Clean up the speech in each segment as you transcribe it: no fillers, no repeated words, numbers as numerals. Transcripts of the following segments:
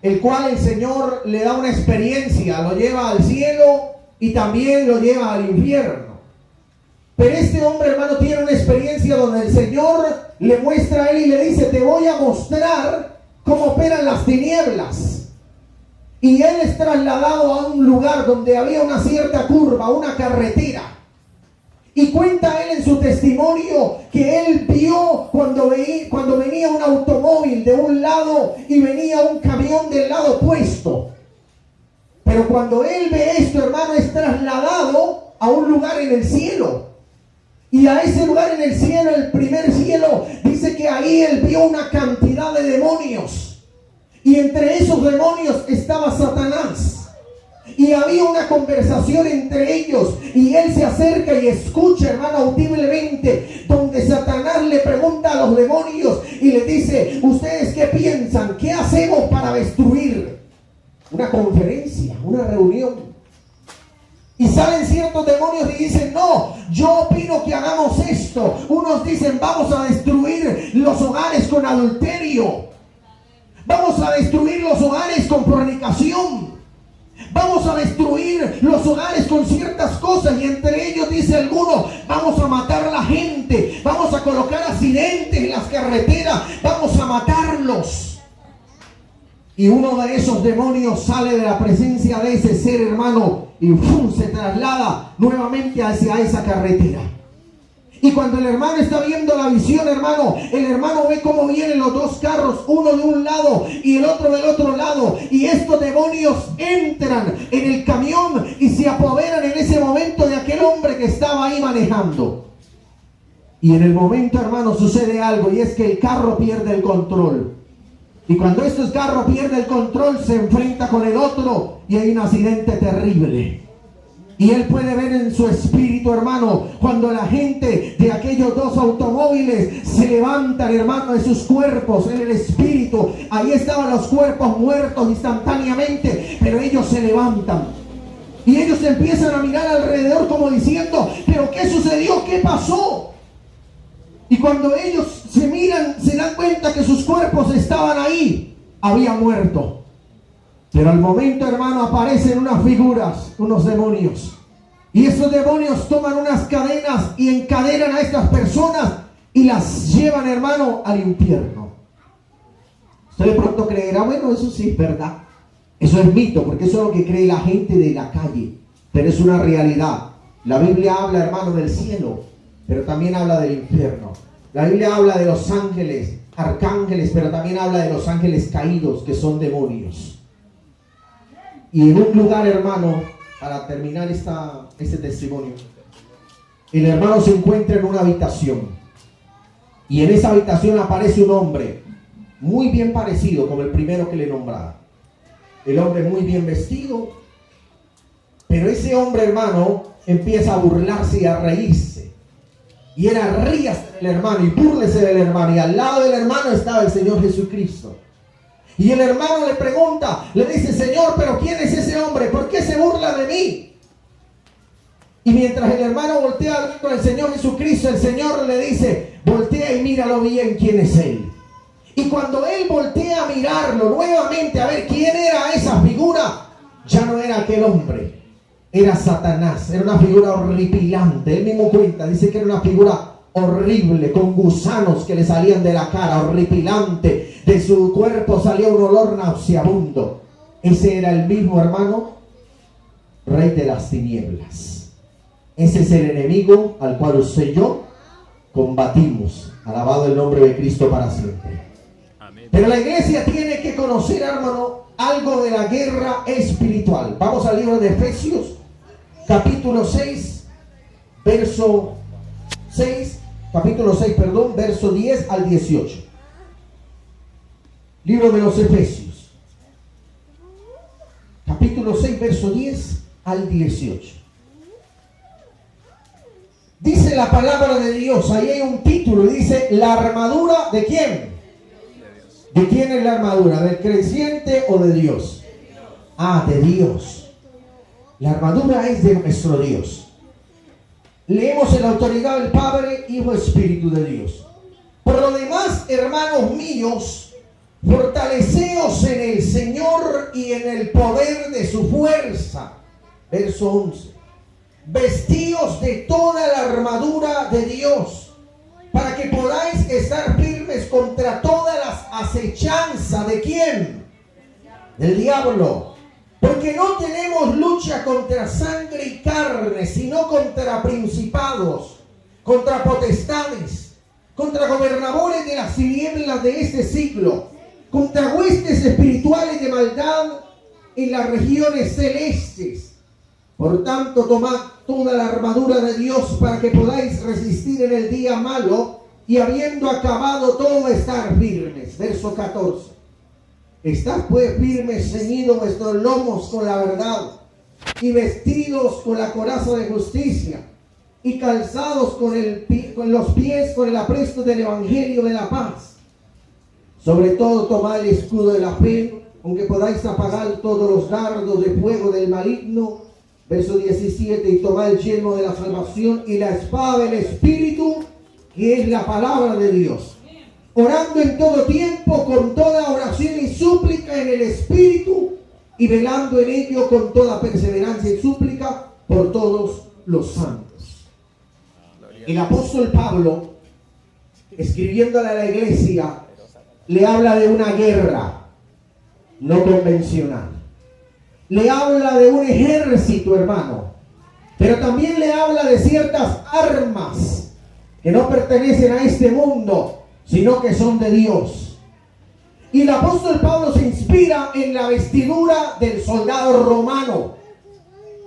el cual el Señor le da una experiencia, lo lleva al cielo y también lo lleva al infierno. Pero este hombre, hermano, tiene una experiencia donde el Señor le muestra a él y le dice: te voy a mostrar cómo operan las tinieblas. Y él es trasladado a un lugar donde había una cierta curva, una carretera. Y cuenta él en su testimonio que él vio cuando venía un automóvil de un lado y venía un camión del lado opuesto. Pero cuando él ve esto, hermano, es trasladado a un lugar en el cielo. Y a ese lugar en el cielo, el primer cielo, dice que ahí él vio una cantidad de demonios. Y entre esos demonios estaba Satanás. Y había una conversación entre ellos. Y él se acerca y escucha, hermano, audiblemente, donde Satanás le pregunta a los demonios y le dice: ¿ustedes qué piensan? ¿Qué hacemos para destruir? Una conferencia, una reunión. Y salen ciertos demonios y dicen: no, yo opino que hagamos esto. Unos dicen: vamos a destruir los hogares con adulterio. Vamos a destruir los hogares con fornicación. Vamos a destruir los hogares con ciertas cosas. Y entre ellos dice alguno: vamos a matar a la gente. Vamos a colocar accidentes en las carreteras. Vamos a matarlos. Y uno de esos demonios sale de la presencia de ese ser, hermano, y se traslada nuevamente hacia esa carretera. Y cuando el hermano está viendo la visión, hermano, el hermano ve cómo vienen los dos carros, uno de un lado y el otro del otro lado. Y estos demonios entran en el camión y se apoderan en ese momento de aquel hombre que estaba ahí manejando. Y en el momento, hermano, sucede algo, y es que el carro pierde el control. Y cuando este carro pierde el control, se enfrenta con el otro y hay un accidente terrible. Y él puede ver en su espíritu, hermano, cuando la gente de aquellos dos automóviles se levantan, hermano, de sus cuerpos en el espíritu. Ahí estaban los cuerpos muertos instantáneamente, pero ellos se levantan. Y ellos empiezan a mirar alrededor como diciendo: ¿pero qué sucedió? ¿Qué pasó? Y cuando ellos se miran, se dan cuenta que sus cuerpos estaban ahí. Habían muerto. Pero al momento, hermano, aparecen unas figuras, unos demonios. Y esos demonios toman unas cadenas y encadenan a estas personas y las llevan, hermano, al infierno. Usted de pronto creerá: bueno, eso sí es verdad. Eso es mito, porque eso es lo que cree la gente de la calle. Pero es una realidad. La Biblia habla, hermano, del cielo, pero también habla del infierno. La Biblia habla de los ángeles, arcángeles, pero también habla de los ángeles caídos, que son demonios. Y en un lugar, hermano, para terminar este testimonio, el hermano se encuentra en una habitación. Y en esa habitación aparece un hombre muy bien parecido como el primero que le nombraba. El hombre muy bien vestido. Pero ese hombre, hermano, empieza a burlarse y a reírse. Y era: ríase del hermano y búrlese del hermano. Y al lado del hermano estaba el Señor Jesucristo. Y el hermano le pregunta, le dice: Señor, pero ¿quién es ese hombre? ¿Por qué se burla de mí? Y mientras el hermano voltea a hablar con el Señor Jesucristo, el Señor le dice: voltea y míralo bien quién es él. Y cuando él voltea a mirarlo nuevamente, a ver quién era esa figura, ya no era aquel hombre. Era Satanás. Era una figura horripilante. Él mismo cuenta, dice que era una figura horrible, con gusanos que le salían de la cara, horripilante. De su cuerpo salía un olor nauseabundo. Ese era el mismo, hermano, rey de las tinieblas. Ese es el enemigo al cual usted y yo combatimos. Alabado el nombre de Cristo para siempre. Amén. Pero la iglesia tiene que conocer, hermano, algo de la guerra espiritual. Vamos al libro de Efesios, capítulo 6, verso 10 al 18. Libro de los Efesios, capítulo 6, verso 10 al 18. Dice la palabra de Dios, ahí hay un título, dice: la armadura ¿de quién? ¿De quién es la armadura? ¿Del creyente o de Dios? Ah, de Dios. La armadura es de nuestro Dios. Leemos en la autoridad del Padre, Hijo, Espíritu de Dios. Por lo demás, hermanos míos, Fortaleceos en el Señor y en el poder de su fuerza. Verso 11. Vestíos de toda la armadura de Dios, para que podáis estar firmes contra todas las acechanzas. ¿De quién? Del diablo. Porque no tenemos lucha contra sangre y carne, sino contra principados, contra potestades, contra gobernadores de las tinieblas de este siglo, contra huestes espirituales de maldad en las regiones celestes. Por tanto, tomad toda la armadura de Dios para que podáis resistir en el día malo y habiendo acabado todo estar firmes. Verso 14. Estad pues firmes, ceñidos vuestros lomos con la verdad y vestidos con la coraza de justicia y calzados con los pies con el apresto del evangelio de la paz. Sobre todo tomad el escudo de la fe, aunque podáis apagar todos los dardos de fuego del maligno. Verso 17, y tomad el yelmo de la salvación y la espada del Espíritu, que es la palabra de Dios. Orando en todo tiempo, con toda oración y súplica en el Espíritu, y velando en ello con toda perseverancia y súplica por todos los santos. El apóstol Pablo, escribiéndole a la iglesia, le habla de una guerra no convencional. Le habla de un ejército, hermano. Pero también le habla de ciertas armas que no pertenecen a este mundo, sino que son de Dios. Y el apóstol Pablo se inspira en la vestidura del soldado romano.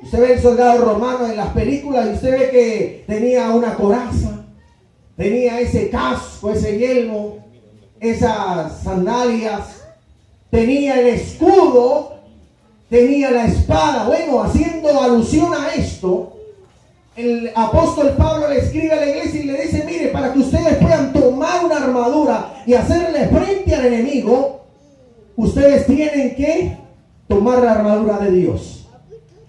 Usted ve el soldado romano en las películas y usted ve que tenía una coraza, tenía ese casco, ese yelmo, esas sandalias, tenía el escudo, tenía la espada. Bueno, haciendo alusión a esto, el apóstol Pablo le escribe a la iglesia y le dice: mire, para que ustedes puedan tomar una armadura y hacerle frente al enemigo, ustedes tienen que tomar la armadura de Dios.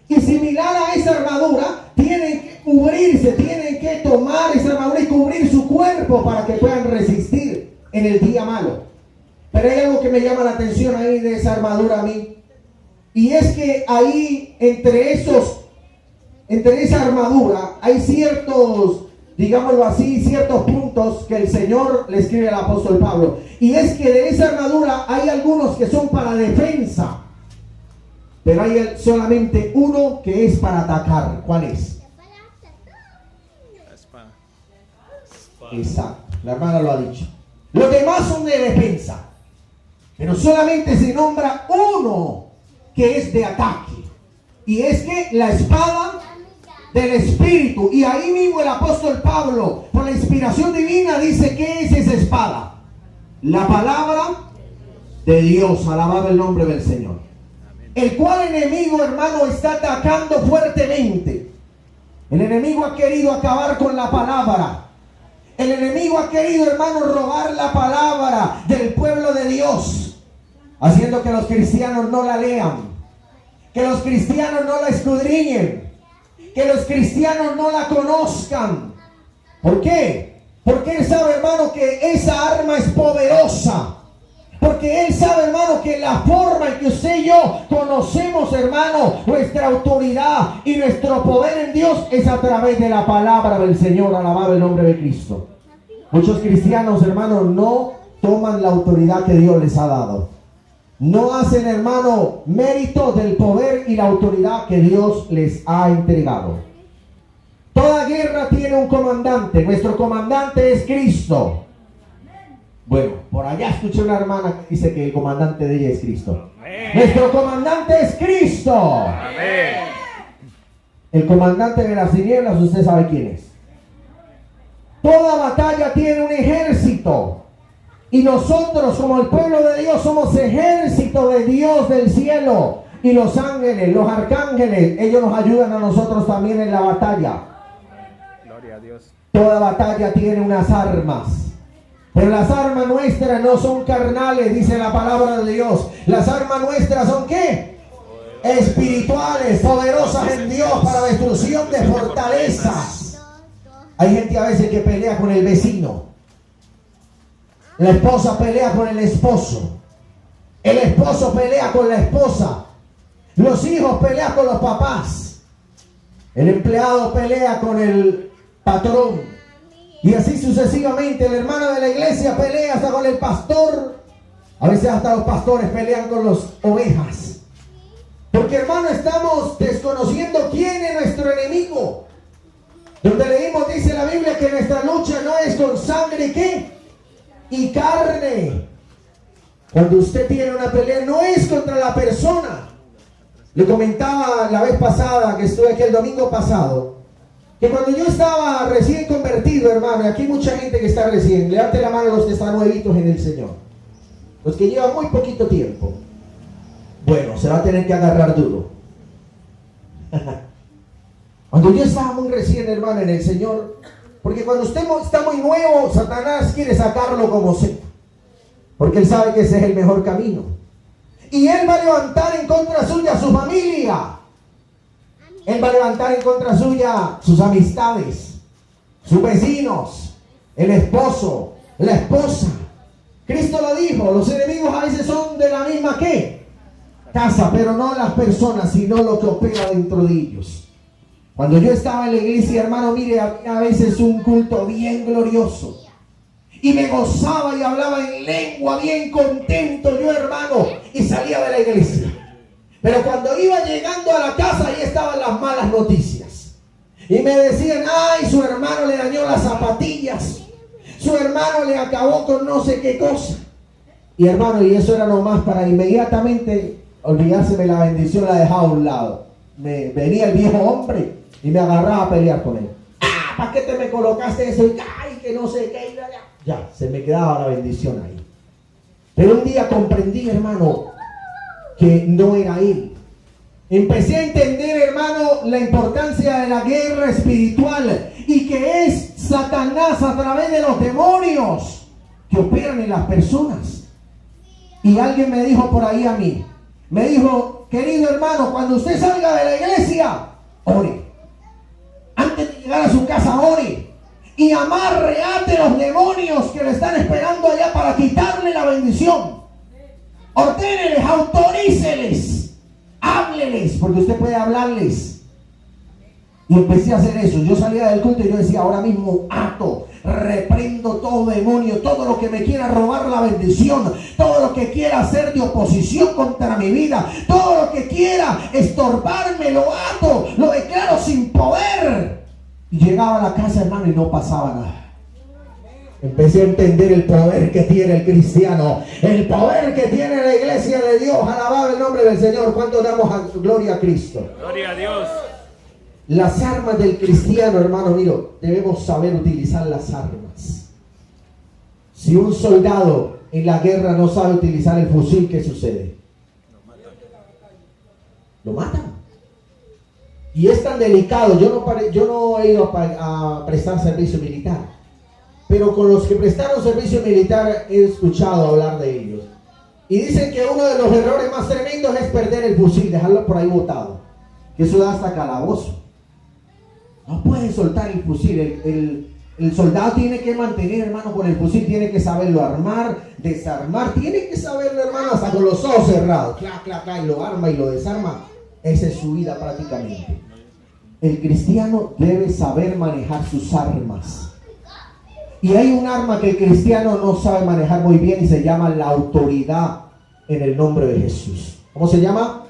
Y similar a esa armadura, tienen que cubrirse, tienen que tomar esa armadura y cubrir su cuerpo para que puedan resistir en el día malo. Pero hay algo que me llama la atención ahí de esa armadura a mí. Y es que ahí, entre esa armadura, hay ciertos, digámoslo así, ciertos puntos que el Señor le escribe al apóstol Pablo. Y es que de esa armadura hay algunos que son para defensa, pero hay solamente uno que es para atacar. ¿Cuál es? La espada. Exacto, la hermana lo ha dicho. Los demás son de defensa, pero solamente se nombra uno que es de ataque, y es que la espada del Espíritu. Y ahí mismo el apóstol Pablo, por la inspiración divina, dice: ¿qué es esa espada? La palabra de Dios. Alabado el nombre del Señor. El cual enemigo, hermano, está atacando fuertemente. El enemigo ha querido acabar con la palabra. El enemigo ha querido, hermano, robar la palabra del pueblo de Dios, haciendo que los cristianos no la lean, que los cristianos no la escudriñen, que los cristianos no la conozcan. ¿Por qué? Porque él sabe, hermano, que esa arma es poderosa. Porque él sabe, hermano, que la forma en que usted y yo conocemos, hermano, nuestra autoridad y nuestro poder en Dios es a través de la palabra del Señor. Alabado el nombre de Cristo. Muchos cristianos, hermano, no toman la autoridad que Dios les ha dado. No hacen, hermano, mérito del poder y la autoridad que Dios les ha entregado. Toda guerra tiene un comandante. Nuestro comandante es Cristo. Bueno, por allá escuché una hermana que dice que el comandante de ella es Cristo. Amén. Nuestro comandante es Cristo. Amén. El comandante de las tinieblas, usted sabe quién es. Toda batalla tiene un ejército. Y nosotros, como el pueblo de Dios, somos ejército de Dios del cielo. Y los ángeles, los arcángeles, ellos nos ayudan a nosotros también en la batalla. Gloria a Dios. Toda batalla tiene unas armas. Pero las armas nuestras no son carnales, dice la palabra de Dios. Las armas nuestras son ¿qué? Espirituales, poderosas en Dios para destrucción de fortalezas. Hay gente a veces que pelea con el vecino. La esposa pelea con el esposo. esposo pelea con la esposa. Los hijos pelean con los papás. El empleado pelea con el patrón. Y así sucesivamente. El hermano de la iglesia pelea hasta con el pastor. A veces hasta los pastores pelean con las ovejas. Porque, hermano, estamos desconociendo quién es nuestro enemigo. Donde leímos, dice la Biblia, que nuestra lucha no es con sangre, ¿qué? Y carne. Cuando usted tiene una pelea, no es contra la persona. Le comentaba la vez pasada, que estuve aquí el domingo pasado, que cuando yo estaba recién convertido, hermano, y aquí hay mucha gente que está recién, levante la mano los que están nuevitos en el Señor. Los que llevan muy poquito tiempo. Bueno, se va a tener que agarrar duro. Cuando yo estaba muy recién, hermano, en el Señor, porque cuando usted está muy nuevo, Satanás quiere sacarlo como sea, porque él sabe que ese es el mejor camino. Y él va a levantar en contra suya su familia. Él va a levantar en contra suya sus amistades, sus vecinos, el esposo, la esposa. Cristo lo dijo, los enemigos a veces son de la misma ¿qué? Casa, pero no las personas, sino lo que opera dentro de ellos. Cuando yo estaba en la iglesia, hermano, mire, había a veces un culto bien glorioso. Y me gozaba y hablaba en lengua, bien contento yo, hermano, y salía de la iglesia. Pero cuando iba llegando a la casa, ahí estaban las malas noticias. Y me decían, ay, su hermano le dañó las zapatillas. Su hermano le acabó con no sé qué cosa. Y hermano, y eso era nomás para inmediatamente olvidárseme la bendición, la dejaba a un lado. Me venía el viejo hombre y me agarraba a pelear con él. Ah, ¿para qué te me colocaste eso? Y ay, que no sé qué. Ya, se me quedaba la bendición ahí. Pero un día comprendí, hermano, que no era él. Empecé a entender, hermano, la importancia de la guerra espiritual y que es Satanás a través de los demonios que operan en las personas. Y alguien me dijo por ahí a mí, me dijo, querido hermano, cuando usted salga de la iglesia, ore. Antes de llegar a su casa, ore. Y amarre, ate los demonios que le están esperando allá para quitarle la bendición. Ordéneles, autoríceles, hábleles, porque usted puede hablarles. Y empecé a hacer eso. Yo salía del culto y yo decía, ahora mismo ato, reprendo todo demonio, todo lo que me quiera robar la bendición, todo lo que quiera hacer de oposición contra mi vida, todo lo que quiera estorbarme, lo ato, lo declaro sin poder. Y llegaba a la casa, hermano, y no pasaba nada. Empecé a entender el poder que tiene el cristiano, el poder que tiene la iglesia de Dios. Alabado el nombre del Señor. ¿Cuánto damos gloria a Cristo? Gloria a Dios. Las armas del cristiano, hermano mío, debemos saber utilizar las armas. Si un soldado en la guerra no sabe utilizar el fusil, ¿qué sucede? Lo matan. Y es tan delicado. Yo no he ido a prestar servicio militar, pero con los que prestaron servicio militar he escuchado hablar de ellos. Y dicen que uno de los errores más tremendos es perder el fusil, dejarlo por ahí botado. Que eso da hasta calabozo. No puede soltar el fusil. El soldado tiene que mantener, hermano, con el fusil. Tiene que saberlo armar, desarmar. Tiene que saberlo, hermano, hasta con los ojos cerrados. Clac, clac, clac, y lo arma y lo desarma. Esa es su vida prácticamente. El cristiano debe saber manejar sus armas. Y hay un arma que el cristiano no sabe manejar muy bien y se llama la autoridad en el nombre de Jesús. ¿Cómo se llama?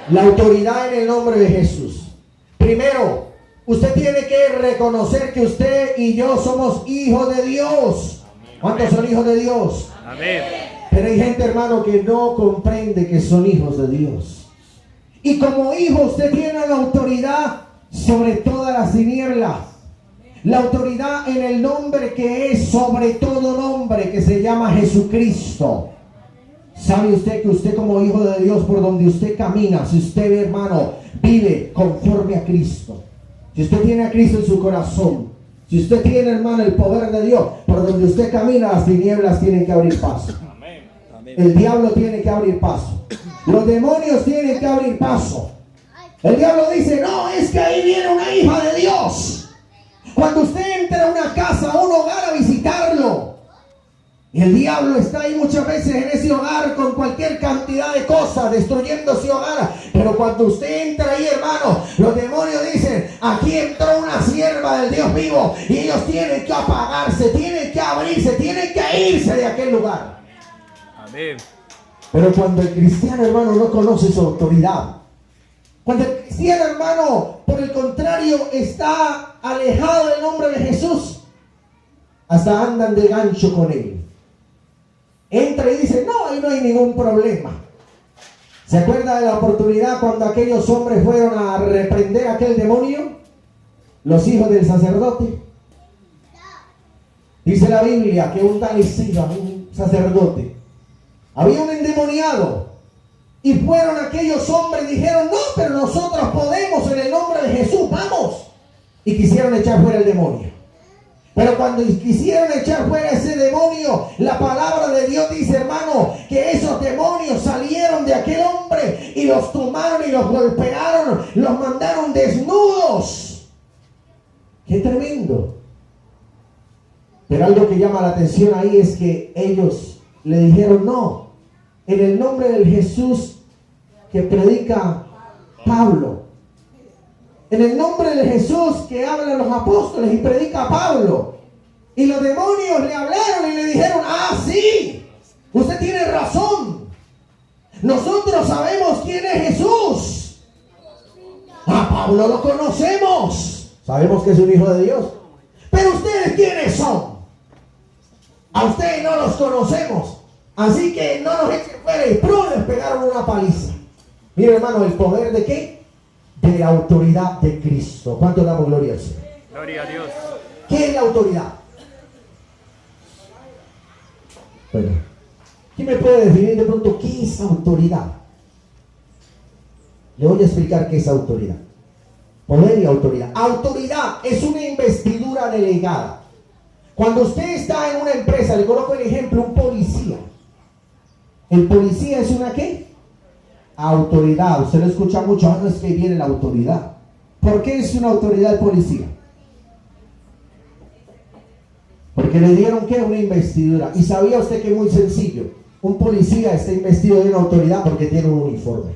La autoridad en el nombre de Jesús. Primero, usted tiene que reconocer que usted y yo somos hijos de Dios. ¿Cuántos son hijos de Dios? Amén. Pero hay gente, hermano, que no comprende que son hijos de Dios. Y como hijo usted tiene la autoridad sobre todas las tinieblas. La autoridad en el nombre que es sobre todo nombre, que se llama Jesucristo. ¿Sabe usted que usted como hijo de Dios, por donde usted camina, si usted, hermano, vive conforme a Cristo, si usted tiene a Cristo en su corazón, si usted tiene, hermano, el poder de Dios, por donde usted camina, las tinieblas tienen que abrir paso. El diablo tiene que abrir paso. Los demonios tienen que abrir paso. El diablo dice, no, es que ahí viene una hija de Dios. Cuando usted entra a una casa, a un hogar a visitarlo, Y el diablo está ahí muchas veces en ese hogar con cualquier cantidad de cosas, destruyendo ese hogar. Pero cuando usted entra ahí, hermano, los demonios dicen: aquí entró una sierva del Dios vivo. Y ellos tienen que apagarse, tienen que abrirse, tienen que irse de aquel lugar. Amén. Pero cuando el cristiano, hermano, no conoce su autoridad, cuando el cristiano, hermano, por el contrario, está alejado del nombre de Jesús, hasta andan de gancho con él. Entra y dice: no, ahí no hay ningún problema. ¿Se acuerda de la oportunidad cuando aquellos hombres fueron a reprender a aquel demonio? Los hijos del sacerdote. Dice la Biblia que un tal Isiba, un sacerdote, había un endemoniado. Y fueron aquellos hombres y dijeron: no, pero nosotros podemos en el nombre de Jesús, vamos. Y quisieron echar fuera el demonio. Pero cuando quisieron echar fuera ese demonio, la palabra de Dios dice, hermano, que esos demonios salieron de aquel hombre y los tomaron y los golpearon, los mandaron desnudos. ¡Qué tremendo! Pero algo que llama la atención ahí es que ellos le dijeron: no, en el nombre del Jesús que predica Pablo, en el nombre de Jesús que hablan los apóstoles y predica Pablo. Y los demonios le hablaron y le dijeron: ah, sí, usted tiene razón, nosotros sabemos quién es Jesús, a Pablo lo conocemos, sabemos que es un hijo de Dios, pero ustedes quiénes son, a ustedes no los conocemos, así que no nos echen fuera. Y les pegaron una paliza. Mire, hermano, el poder de ¿qué? De la autoridad de Cristo. ¿Cuánto damos gloria al Señor? Gloria a Dios. ¿Qué es la autoridad? Bueno, ¿quién me puede definir de pronto qué es autoridad? Le voy a explicar qué es autoridad. Poder y autoridad. Autoridad es una investidura delegada. Cuando usted está en una empresa, le coloco el ejemplo, un policía. El policía es una ¿qué? Autoridad. Usted lo escucha mucho: no es que viene la autoridad. ¿Por qué es una autoridad el policía? Porque le dieron ¿qué? Una investidura. Y sabía usted que es muy sencillo: un policía está investido de una autoridad porque tiene un uniforme.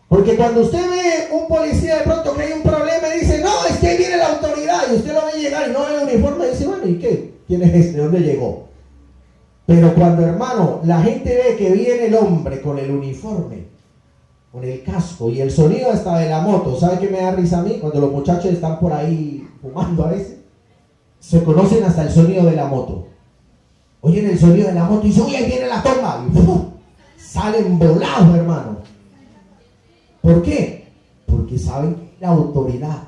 Porque cuando usted ve un policía de pronto que hay un problema y dice: no, es que ahí viene la autoridad, y usted lo ve llegar y no ve el uniforme, y dice: bueno, ¿y qué? ¿Quién es este? ¿De dónde llegó? Pero cuando, hermano, la gente ve que viene el hombre con el uniforme, con el casco y el sonido hasta de la moto, ¿sabe qué me da risa a mí? Cuando los muchachos están por ahí fumando a veces, se conocen hasta el sonido de la moto. Oyen el sonido de la moto y dicen: uy, ahí viene la toma, y ¡pum! Salen volados, hermano. ¿Por qué? Porque saben la autoridad.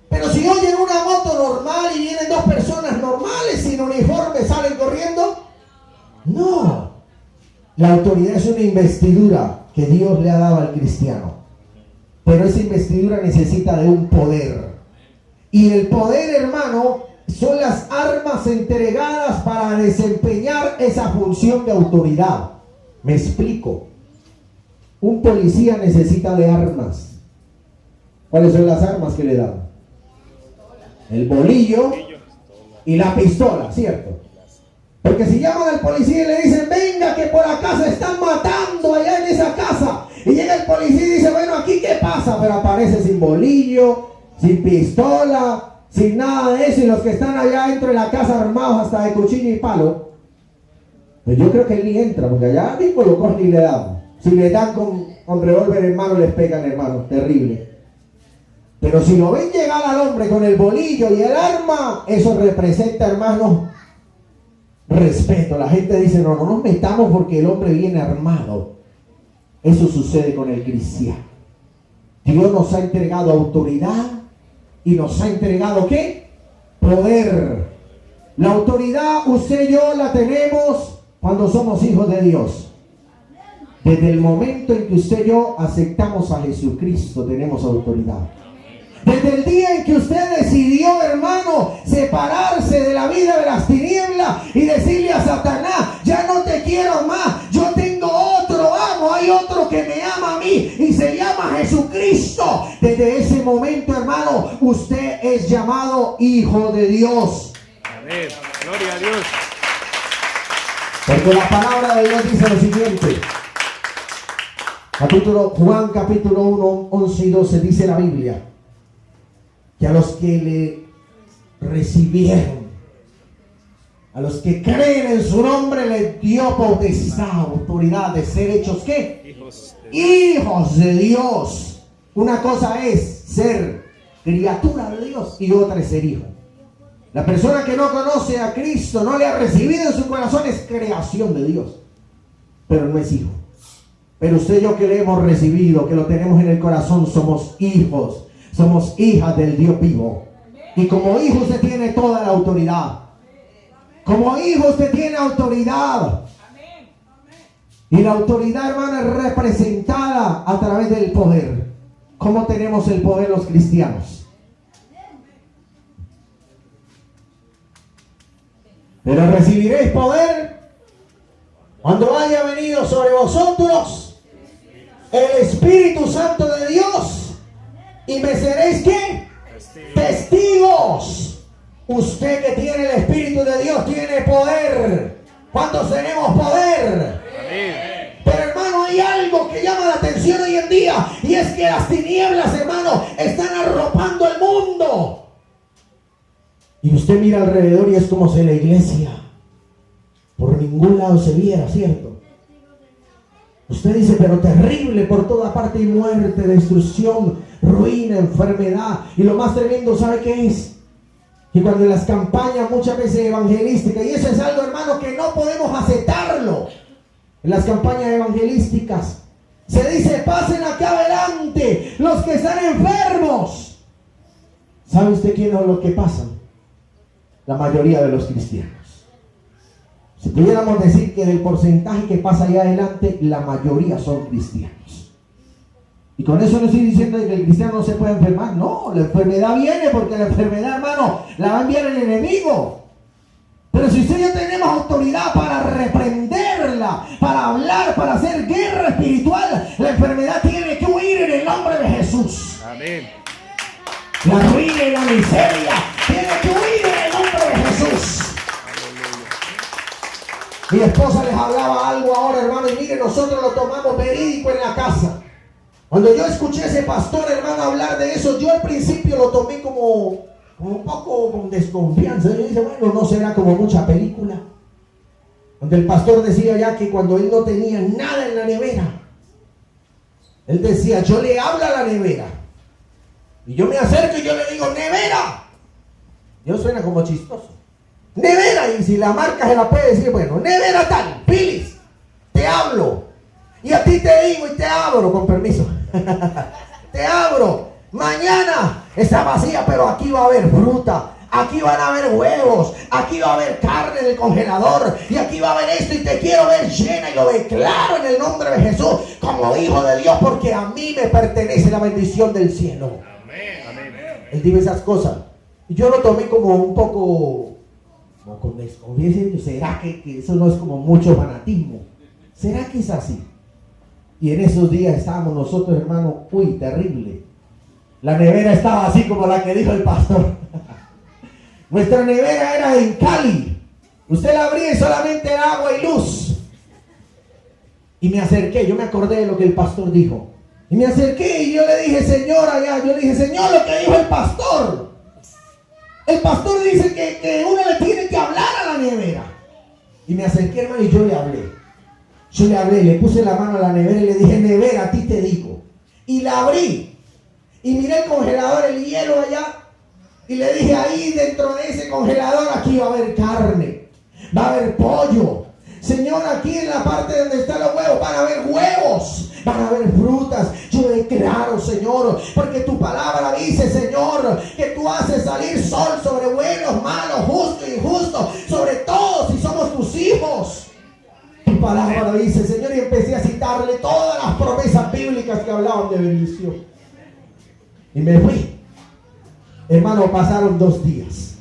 Pero si oyen una moto normal y vienen dos personas normales sin uniforme, ¿salen corriendo? No. La autoridad es una investidura que Dios le ha dado al cristiano. Pero esa investidura necesita de un poder. Y el poder, hermano, son las armas entregadas para desempeñar esa función de autoridad. Me explico. Un policía necesita de armas. ¿Cuáles son las armas que le dan? El bolillo y la pistola, ¿cierto? Porque si llaman al policía y le dicen: venga, que por acá se están matando allá en esa casa, y llega el policía y dice: bueno, ¿aquí qué pasa? Pero aparece sin bolillo, sin pistola, sin nada de eso, y los que están allá dentro de la casa armados hasta de cuchillo y palo, pues yo creo que él ni entra, porque allá mismo lo cogen y le dan. Si le dan con revólver, hermano, les pegan, hermano, terrible. Pero si lo ven llegar al hombre con el bolillo y el arma, eso representa, hermano, respeto. La gente dice: no nos metamos porque el hombre viene armado. Eso sucede con el cristiano. Dios nos ha entregado autoridad y nos ha entregado ¿qué? Poder. La autoridad usted y yo la tenemos cuando somos hijos de Dios. Desde el momento en que usted y yo aceptamos a Jesucristo, tenemos autoridad. Desde el día en que usted decidió, hermano, separarse de la vida de las tinieblas y decirle a Satanás: ya no te quiero más, yo tengo otro amo, hay otro que me ama a mí y se llama Jesucristo. Desde ese momento, hermano, usted es llamado hijo de Dios. Amén. Gloria a Dios. Porque la palabra de Dios dice lo siguiente. Juan capítulo 1, 11 y 12 dice la Biblia que a los que le recibieron, a los que creen en su nombre, les dio potestad, autoridad de ser hechos ¿qué? Hijos de Dios. Una cosa es ser criatura de Dios y otra es ser hijo. La persona que no conoce a Cristo, no le ha recibido en su corazón, es creación de Dios, pero no es hijo. Pero usted y yo que le hemos recibido, que lo tenemos en el corazón, somos hijos, somos hijas del Dios vivo. Y como hijo usted tiene toda la autoridad. Como hijo usted tiene autoridad. Y la autoridad, hermana, es representada a través del poder. ¿Cómo tenemos el poder los cristianos? Pero recibiréis poder cuando haya venido sobre vosotros el Espíritu Santo de Dios, y me seréis ¿qué? Testigos. Usted que tiene el Espíritu de Dios tiene poder. ¿Cuántos tenemos poder? Pero hermano, hay algo que llama la atención hoy en día, y es que las tinieblas, hermano, están arropando el mundo. Y usted mira alrededor y es como si la iglesia por ningún lado se viera, ¿cierto? Usted dice, pero terrible, por toda parte hay muerte, destrucción, ruina, enfermedad. Y lo más tremendo, ¿sabe qué es? Que cuando en las campañas muchas veces evangelísticas, y eso es algo, hermano, que no podemos aceptarlo, en las campañas evangelísticas se dice, pasen acá adelante los que están enfermos. ¿Sabe usted quiénes son los que pasan? La mayoría de los cristianos. Si pudiéramos decir que del porcentaje que pasa allá adelante, la mayoría son cristianos. Y con eso no estoy diciendo que el cristiano no se puede enfermar. No, la enfermedad viene porque la enfermedad, hermano, la va a enviar el enemigo. Pero si usted ya tenemos autoridad para reprenderla, para hablar, para hacer guerra espiritual, la enfermedad tiene que huir en el nombre de Jesús. Amén. La ruina y la miseria tiene que huir en el nombre de Jesús. Mi esposa les hablaba algo ahora, hermano, y mire, nosotros lo tomamos verídico en la casa. Cuando yo escuché a ese pastor, hermano, hablar de eso, yo al principio lo tomé como un poco con desconfianza. Yo dije, bueno, no será como mucha película. Donde el pastor decía ya que cuando él no tenía nada en la nevera, él decía, yo le hablo a la nevera. Y yo me acerco y yo le digo, nevera. Yo suena como chistoso. Nevera, y si la marca se la puede decir, bueno, nevera tal, Pilis, te hablo. Y a ti te digo y te abro, con permiso. Te abro. Mañana está vacía, pero aquí va a haber fruta. Aquí van a haber huevos. Aquí va a haber carne en el congelador. Y aquí va a haber esto, y te quiero ver llena. Y lo declaro en el nombre de Jesús como hijo de Dios, porque a mí me pertenece la bendición del cielo. Amén. Él dice esas cosas. Y yo lo tomé como un poco con desconfianza. ¿Será que eso no es como mucho fanatismo? ¿Será que es así? Y en esos días estábamos nosotros, hermano, terrible. La nevera estaba así como la que dijo el pastor. Nuestra nevera era en Cali. Usted la abría y solamente era agua y luz. Y me acerqué, yo me acordé de lo que el pastor dijo. Y me acerqué y yo le dije, Señor, Señor, lo que dijo el pastor. El pastor dice que uno le tiene que hablar a la nevera. Y me acerqué, hermano, y yo le hablé. Le puse la mano a la nevera y le dije, nevera, a ti te digo. Y la abrí. Y miré el congelador, el hielo allá. Y le dije, ahí dentro de ese congelador, aquí va a haber carne. Va a haber pollo. Señor, aquí en la parte donde están los huevos, van a haber huevos. Van a haber frutas. Yo declaro, Señor, porque tu palabra dice, Señor, que tú haces salir sol sobre buenos, malos, justos y injustos, sobre todos si somos tus hijos. Tu palabra dice, Señor, y empecé a citarle todas las promesas bíblicas que hablaban de bendición. Y me fui. Hermano, pasaron 2 días.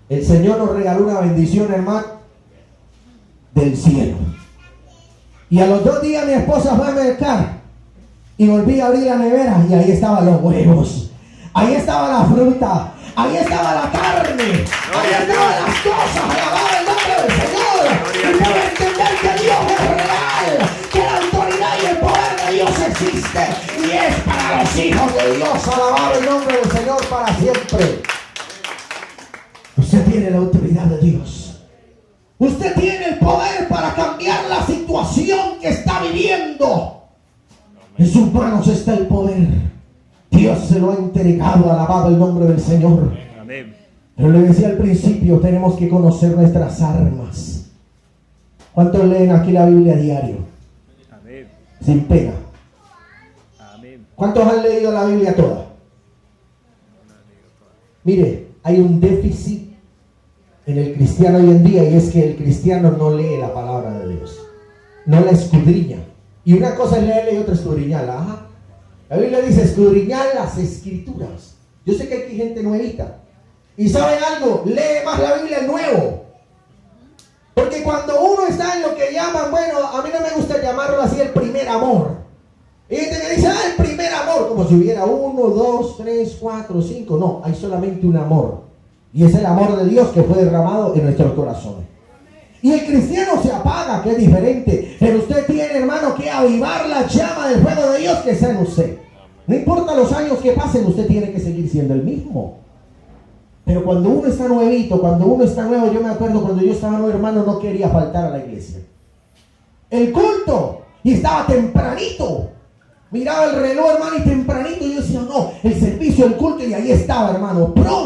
El Señor nos regaló una bendición, hermano, del cielo. Y a los 2 días mi esposa fue a mercar. Y volví a abrir la nevera y ahí estaban los huevos. Ahí estaba la fruta. Ahí estaba la carne. Ahí estaban las cosas. Alababa el nombre del Señor. Dios, alabado el nombre del Señor para siempre. Usted tiene la autoridad de Dios. Usted tiene el poder para cambiar la situación que está viviendo. En sus manos está el poder. Dios se lo ha entregado, alabado el nombre del Señor. Amén. Pero le decía al principio, tenemos que conocer nuestras armas. ¿Cuántos leen aquí la Biblia a diario? Amén. Sin pena. Amén. ¿Cuántos han leído la Biblia toda? Mire, hay un déficit en el cristiano hoy en día, y es que el cristiano no lee la palabra de Dios, no la escudriña. Y una cosa es leerla y otra escudriñarla. Ajá. La Biblia dice escudriñar las escrituras. Yo sé que hay gente nuevita. Y ¿saben algo? Lee más la Biblia el nuevo. Porque cuando uno está en lo que llaman, bueno, a mí no me gusta llamarlo así, el primer amor. Y gente que dice, el primer amor, como si hubiera 1, 2, 3, 4, 5. No, hay solamente un amor. Y es el amor de Dios que fue derramado en nuestros corazones. Y el cristiano se apaga, que es diferente. Pero usted tiene, hermano, que avivar la llama del fuego de Dios que está en usted. No importa los años que pasen, usted tiene que seguir siendo el mismo. Pero cuando uno está nuevito, cuando uno está nuevo, yo me acuerdo cuando yo estaba nuevo, hermano, no quería faltar a la iglesia. El culto, y estaba tempranito. Miraba el reloj, hermano, y tempranito yo decía, no, el servicio, el culto, y ahí estaba, hermano, pronto.